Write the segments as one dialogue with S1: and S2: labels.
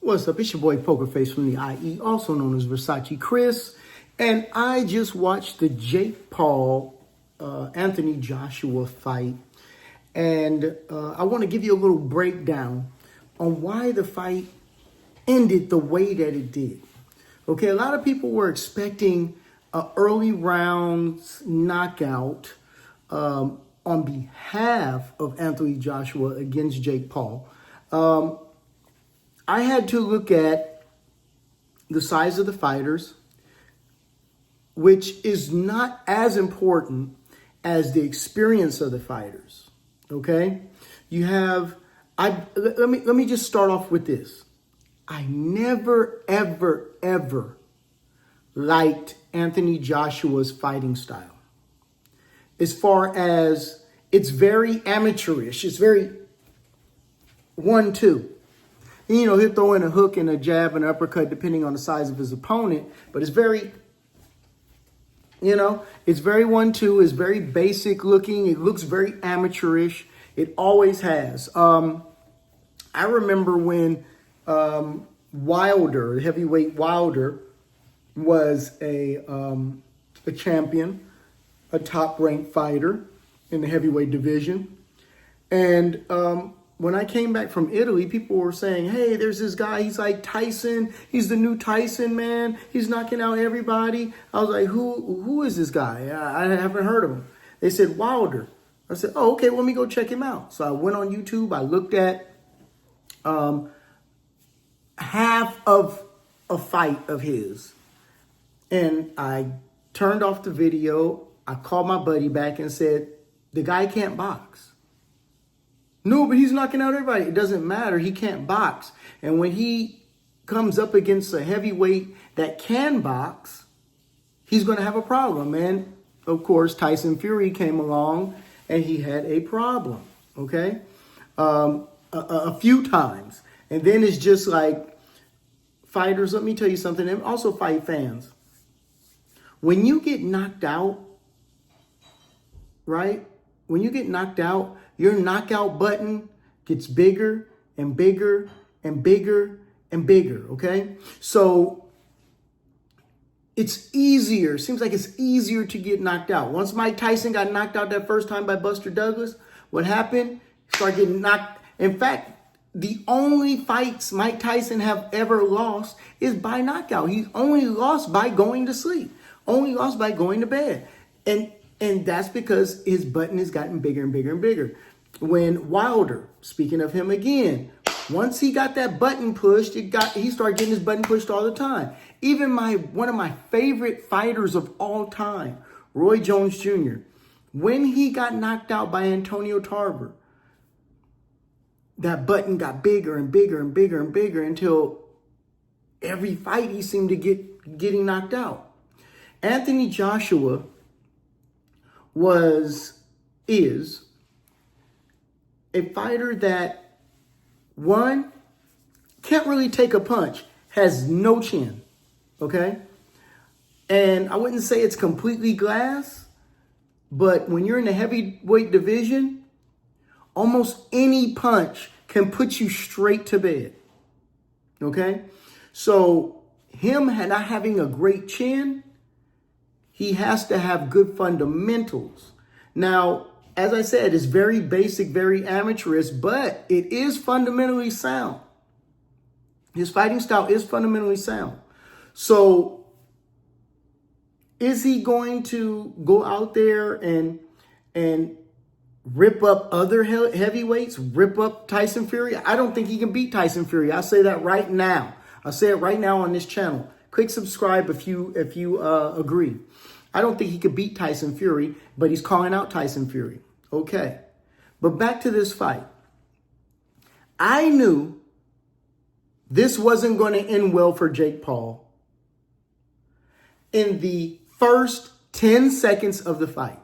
S1: What's up? It's your boy Poker Face from the IE, also known as Versace Chris. And I just watched the Jake Paul, Anthony Joshua fight. And I want to give you a little breakdown on why the fight ended the way that it did. Okay, a lot of people were expecting an early rounds knockout on behalf of Anthony Joshua against Jake Paul. I had to look at the size of the fighters, which is not as important as the experience of the fighters. Okay, you have. Let me just start off with this. I never, ever liked Anthony Joshua's fighting style. As far as it's very amateurish, it's very 1-2. You know, he'll throw in a hook and a jab and an uppercut depending on the size of his opponent. But it's very, it's very 1-2. It's very basic looking. It looks very amateurish. It always has. I remember when Wilder, heavyweight Wilder, was a champion, a top-ranked fighter in the heavyweight division. And when I came back from Italy, people were saying, hey, there's this guy. He's like Tyson. He's the new Tyson, man. He's knocking out everybody. I was like, who is this guy? I haven't heard of him. They said, Wilder. I said, oh, okay, well, let me go check him out. So I went on YouTube. I looked at half of a fight of his. And I turned off the video. I called my buddy back and said, the guy can't box. No, but he's knocking out everybody. It doesn't matter. He can't box. And when he comes up against a heavyweight that can box, he's going to have a problem. And, of course, Tyson Fury came along and he had a problem, okay, a few times. And then it's just like fighters, let me tell you something, and also fight fans. When you get knocked out, right, when you get knocked out, your knockout button gets bigger and bigger and bigger and bigger, okay? So it's easier, seems like it's easier to get knocked out. Once Mike Tyson got knocked out that first time by Buster Douglas, what happened? He started getting knocked. In fact, the only fights Mike Tyson have ever lost is by knockout. He's only lost by going to sleep, only lost by going to bed. And that's because his button has gotten bigger and bigger and bigger. When Wilder, speaking of him again, once he got that button pushed, he started getting his button pushed all the time. Even one of my favorite fighters of all time, Roy Jones Jr., when he got knocked out by Antonio Tarver, that button got bigger and bigger and bigger and bigger until every fight he seemed to getting knocked out. Anthony Joshua is a fighter that, one, can't really take a punch, has no chin, okay? And I wouldn't say it's completely glass, but when you're in the heavyweight division, almost any punch can put you straight to bed, okay? So him not having a great chin, he has to have good fundamentals. Now, as I said, it's very basic, very amateurish, but it is fundamentally sound. His fighting style is fundamentally sound. So is he going to go out there and rip up other heavyweights, rip up Tyson Fury? I don't think he can beat Tyson Fury. I'll say that right now. I'll say it right now on this channel. Click subscribe if you agree. I don't think he could beat Tyson Fury, but he's calling out Tyson Fury. Okay. But back to this fight. I knew this wasn't going to end well for Jake Paul in the first 10 seconds of the fight.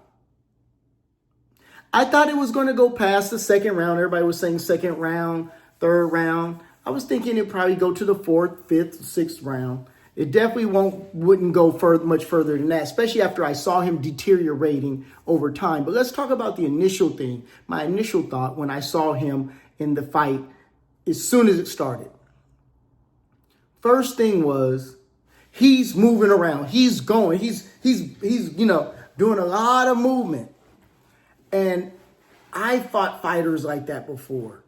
S1: I thought it was going to go past the second round. Everybody was saying second round, third round. I was thinking it'd probably go to the fourth, fifth, sixth round. It definitely wouldn't go much further than that, especially after I saw him deteriorating over time. But let's talk about the initial thing. My initial thought when I saw him in the fight as soon as it started. First thing was he's moving around. He's going. He's doing a lot of movement. And I fought fighters like that before.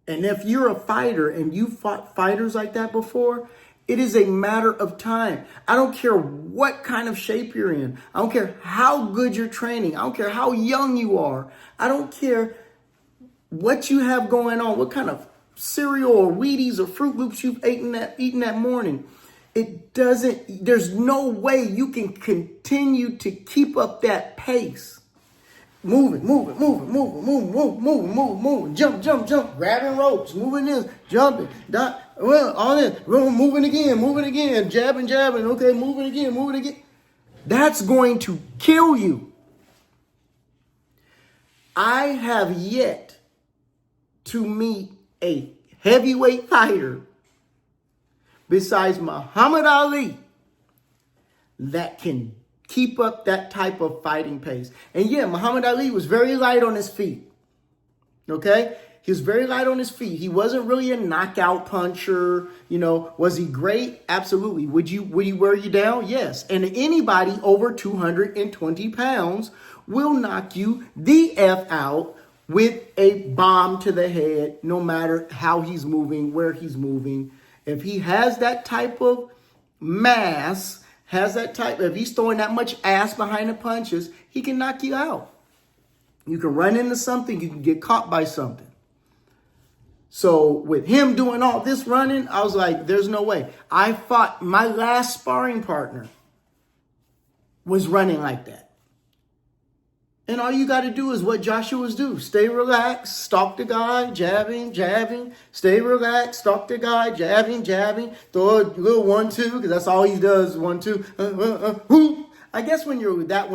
S1: And if you're a fighter and you fought fighters like that before, it is a matter of time. I don't care what kind of shape you're in. I don't care how good you're training. I don't care how young you are. I don't care what you have going on, what kind of cereal or Wheaties or Fruit Loops you've eaten that morning. There's no way you can continue to keep up that pace. Moving, jump, grabbing ropes, moving this, jumping, all this, moving again, jabbing, okay, moving again. That's going to kill you. I have yet to meet a heavyweight fighter besides Muhammad Ali that can keep up that type of fighting pace. And yeah, Muhammad Ali was very light on his feet. Okay? He was very light on his feet. He wasn't really a knockout puncher. Was he great? Absolutely. Would he wear you down? Yes. And anybody over 220 pounds will knock you the F out with a bomb to the head, no matter how he's moving, where he's moving. If he has that type of mass, if he's throwing that much ass behind the punches, he can knock you out. You can run into something, you can get caught by something. So with him doing all this running, I was like, there's no way. I fought, my last sparring partner was running like that. And all you got to do is what Joshua's do. Stay relaxed, stalk the guy, jabbing. Stay relaxed, stalk the guy, jabbing. Throw a little 1-2, because that's all he does, 1-2. I guess when you're that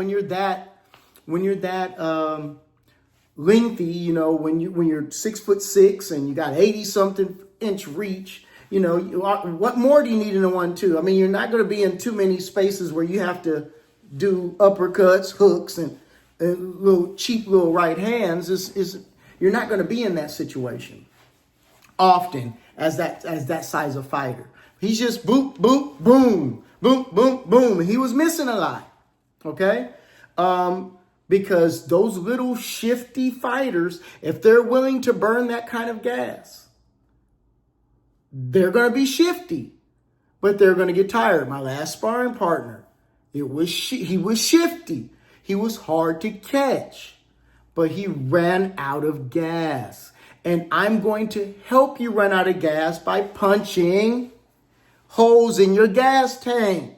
S1: lengthy, when you're 6'6" and you got 80-something inch reach, what more do you need in a 1-2? I mean, you're not going to be in too many spaces where you have to do uppercuts, hooks, and little cheap little right hands. You're not going to be in that situation often as that size of fighter. He's just boom, boom, boom, boom, boom, boom. He was missing a lot. Okay. Because those little shifty fighters, if they're willing to burn that kind of gas, they're going to be shifty, but they're going to get tired. My last sparring partner, he was shifty. He was hard to catch, but he ran out of gas. And I'm going to help you run out of gas by punching holes in your gas tank.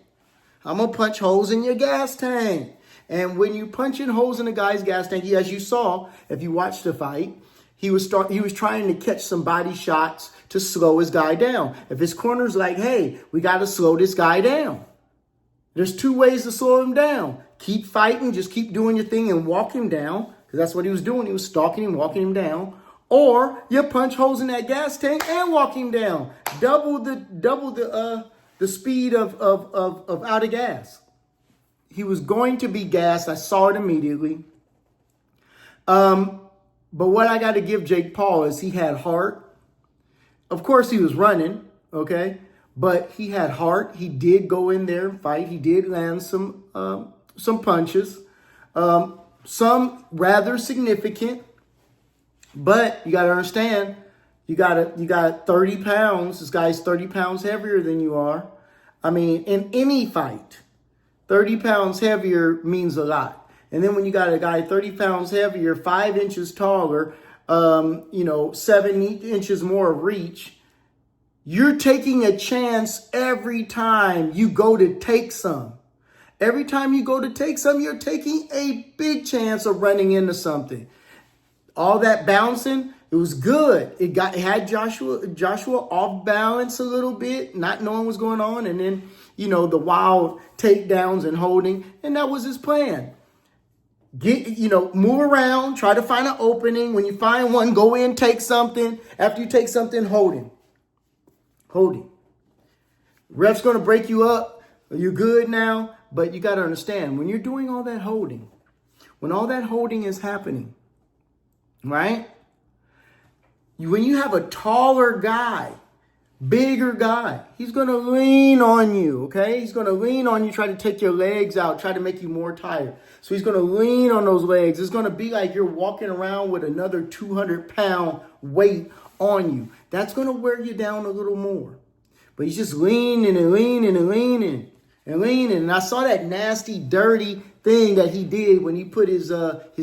S1: I'm going to punch holes in your gas tank. And when you punch in holes in a guy's gas tank, as you saw, if you watched the fight, he was trying to catch some body shots to slow his guy down. If his corner's like, hey, we got to slow this guy down. There's two ways to slow him down. Keep fighting, just keep doing your thing and walk him down, because that's what he was doing. He was stalking him, walking him down. Or you punch holes in that gas tank and walk him down. Double the speed of out of gas. He was going to be gassed. I saw it immediately. But what I got to give Jake Paul is he had heart. Of course, he was running, okay? But he had heart. He did go in there and fight. He did land some punches, some rather significant. But you got to understand, you got 30 pounds. This guy's 30 pounds heavier than you are. I mean, in any fight, 30 pounds heavier means a lot. And then when you got a guy 30 pounds heavier, 5 inches taller, 7 inches more of reach, you're taking a chance every time you go to take some. Every time you go to take some, you're taking a big chance of running into something. All that bouncing, it was good. It had Joshua off balance a little bit, not knowing what's going on. And then, the wild takedowns and holding. And that was his plan. Move around, try to find an opening. When you find one, go in, take something. After you take something, hold him. Hold him. Ref's going to break you up. You're good now. But you got to understand, when you're doing all that holding, when all that holding is happening, right? When you have a taller guy bigger guy. He's going to lean on you, okay? He's going to lean on you, try to take your legs out, try to make you more tired. So he's going to lean on those legs. It's going to be like you're walking around with another 200-pound weight on you. That's going to wear you down a little more. But he's just leaning and leaning and leaning and leaning. And I saw that nasty, dirty thing that he did when he put his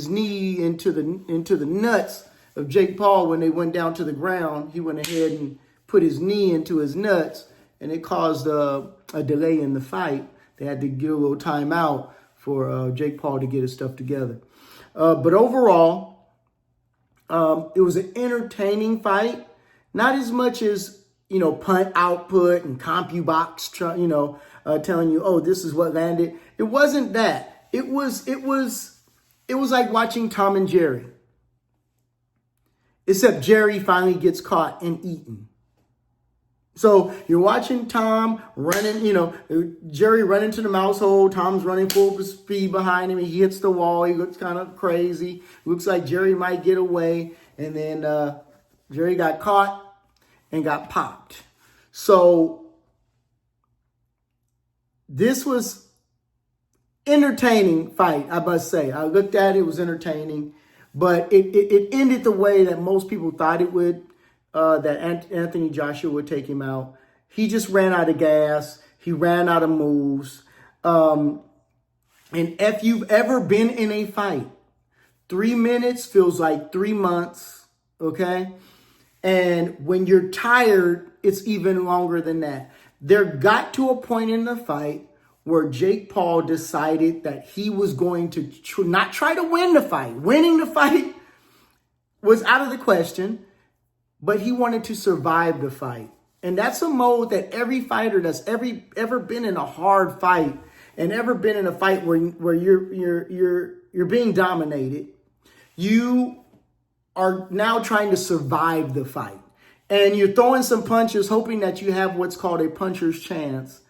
S1: knee into the nuts of Jake Paul when they went down to the ground. He went ahead and put his knee into his nuts, and it caused a delay in the fight. They had to give a little time out for Jake Paul to get his stuff together. But overall, it was an entertaining fight. Not as much as, punt output and CompuBox, telling you, oh, this is what landed. It wasn't that. It was like watching Tom and Jerry. Except Jerry finally gets caught and eaten. So you're watching Tom running, Jerry running to the mouse hole. Tom's running full speed behind him. He hits the wall. He looks kind of crazy. Looks like Jerry might get away. And then Jerry got caught and got popped. So this was entertaining fight, I must say. I looked at it, it was entertaining. But it ended the way that most people thought it would. That Anthony Joshua would take him out. He just ran out of gas. He ran out of moves. And if you've ever been in a fight, 3 minutes feels like 3 months, okay? And when you're tired, it's even longer than that. There got to a point in the fight where Jake Paul decided that he was going to not try to win the fight. Winning the fight was out of the question. But he wanted to survive the fight. And that's a mode that every fighter that's ever been in a hard fight and ever been in a fight where you're being dominated, you are now trying to survive the fight. And you're throwing some punches, hoping that you have what's called a puncher's chance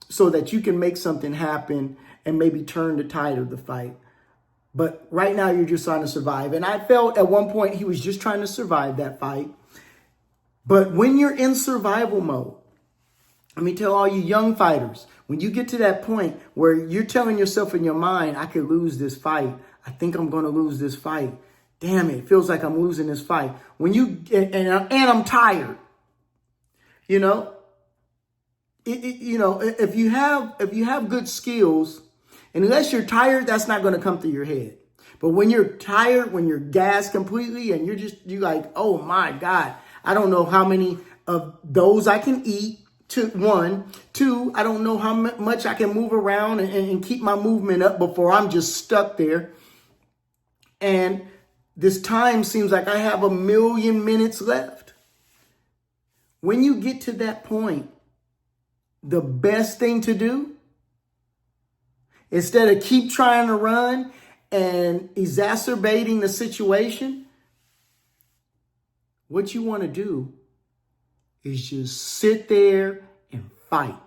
S1: so that you can make something happen and maybe turn the tide of the fight. But right now you're just trying to survive. And I felt at one point he was just trying to survive that fight. But when you're in survival mode, let me tell all you young fighters, when you get to that point where you're telling yourself in your mind, I could lose this fight. I think I'm going to lose this fight. Damn it. It feels like I'm losing this fight. When you, and I'm tired, if you have good skills, unless you're tired, that's not going to come through your head. But when you're tired, when you're gassed completely and you're like, oh my God, I don't know how many of those I can eat. One. Two, I don't know how much I can move around and keep my movement up before I'm just stuck there. And this time seems like I have 1,000,000 minutes left. When you get to that point, the best thing to do, instead of keep trying to run and exacerbating the situation, what you want to do is just sit there and fight.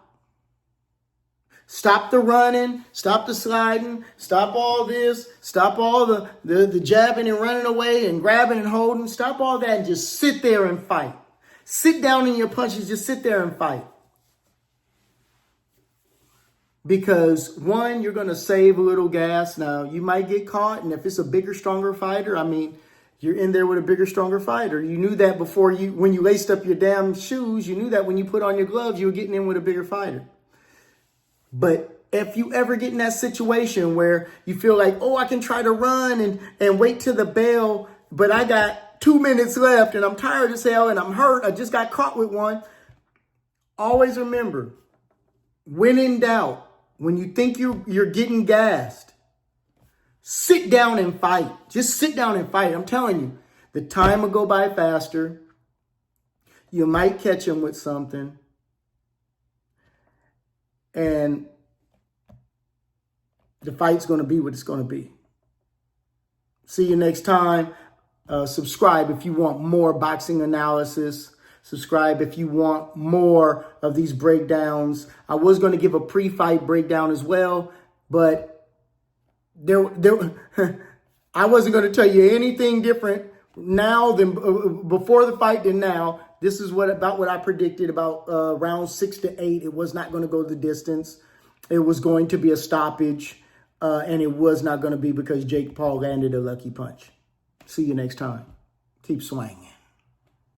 S1: Stop the running, stop the sliding, stop all this, stop all the jabbing and running away and grabbing and holding. Stop all that and just sit there and fight. Sit down in your punches, just sit there and fight. Because one, you're going to save a little gas. Now, you might get caught, and if it's a bigger, stronger fighter, you're in there with a bigger, stronger fighter. You knew that before when you laced up your damn shoes. You knew that when you put on your gloves, you were getting in with a bigger fighter. But if you ever get in that situation where you feel like, oh, I can try to run and wait till the bell, but I got 2 minutes left and I'm tired as hell and I'm hurt. I just got caught with one. Always remember, when in doubt, when you think you're getting gassed, sit down and fight. Just sit down and fight. I'm telling you, the time will go by faster. You might catch him with something. And the fight's going to be what it's going to be. See you next time. Subscribe if you want more boxing analysis. Subscribe if you want more of these breakdowns. I was going to give a pre-fight breakdown as well, but I wasn't going to tell you anything different now than before the fight than now. This is what I predicted about round 6 to 8. It was not going to go the distance. It was going to be a stoppage, and it was not going to be because Jake Paul landed a lucky punch. See you next time. Keep swinging.